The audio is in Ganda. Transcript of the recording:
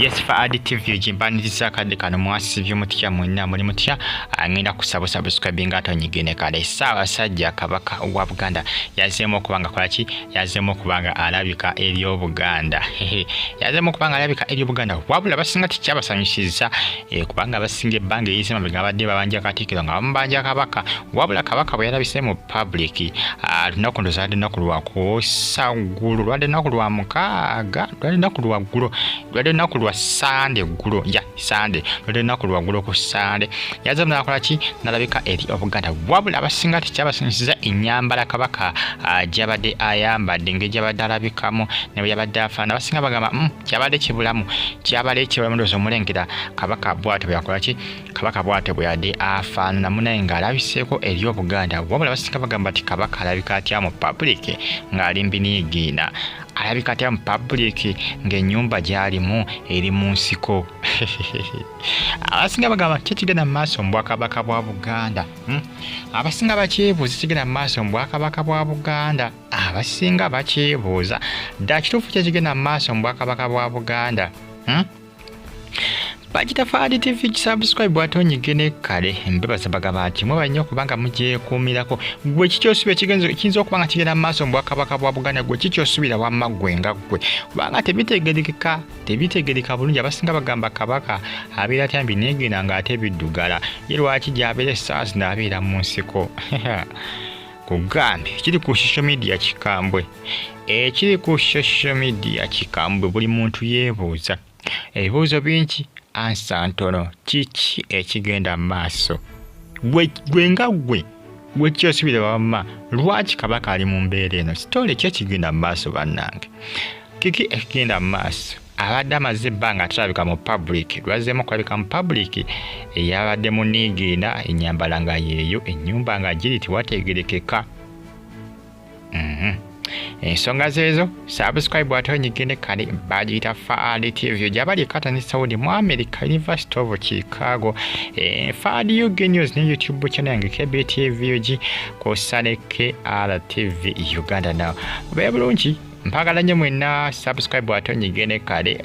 Yes, Faadi TV jimbaniriza kadde kano mwasibye mutya mwenna muli mutya ngenda kusaba subscribing atonyigene kale sawa sajja Kabaka wa Buganda yazemo okubanga kwaki yazemo okubanga alabika eri Obuganda yazemo okubanga alabika eri Obuganda wabula basinga tikyabasanyusiza kubanga basinga ebbange yisema bigabadde babanja katikiro nga bambanja Kabaka wabula Kabaka bwe yalabise mu public lunaku ndozadde nakulwa kusagulu lwadde nakulwa mukaaga lwadde nakulwa gulo lwadde nakulwa Sunday gulo ya Sunday lwadde nakulwa gulo ku Sunday yazemo nakolaki nalabika eri Obuganda wabula abasinga tikyabasanyusiza ennyambala Kabaka jabadde ayambadde ngejabadde alabikamu ne yabadde afaana basinga bagamba kyabadde kibulamu ndozo omulengera Kabaka bwate byakolaki Kabaka bwate bweyadde afaana namunaye ng'alabiseeko eri Obuganda wabula basinga bagamba ti Kabaka alabika atya mu public ng'ali mbiniigiina alabika atya mu public ng'ennyumba gy'alimu eri mu nsiko abasinga bagamba kyekigenda mu maaso mu Bwakabaka bwa Buganda abasinga bakyebuuza kigenda mu maaso mu Bwakabaka bwa Buganda abasinga bakyebuuza ddala kituufu kyekigenda mu maaso mu Bwakabaka bwa Buganda Bagita Faadi TV subscribe atonyigene kale mbebaza bagamba ati mwe nnyo kubanga mugyekuumirako gwe kikyosubira kiyinza okubanga kigenda mu maaso mu Bwakabaka bwa Buganda gwe kikyosubira wamma gwe nga gwe kubanga tebitegereka bulungi abasinga bagamba Kabaka abeera atya mbiniigiina ng'ate biddugala ye lwaki gy'abeera essaawa zino abeera mu nsiko kugambe ekiri ku social media kikambwe buli muntu yeebuuza ebibuuzo bingi ansa ntono kiki ekigenda mu maaso gwe nga gwe kyosubira wamma lwaki Kabaka ali mu mbeera eno sitole ki ekigenda mu maaso bannange kiki ekigenda mu maaso abadde amaze ebbanga atalabika mu public lwazeemu okulabika mu public eyabadde muniigiina ennyambala nga yeeyo ennyumba nga giri tiwategerekeka ensonga zeezo subscribe atonyigene kale bagiyita Faadi TV gyabali kata ne Saudi mu America University of Chicago Faadi UG News ne YouTube channel yange KBTV kosaleke RTV Uganda now bebe bulungi mpagala nnyo mwenna subscribe atonyigene kale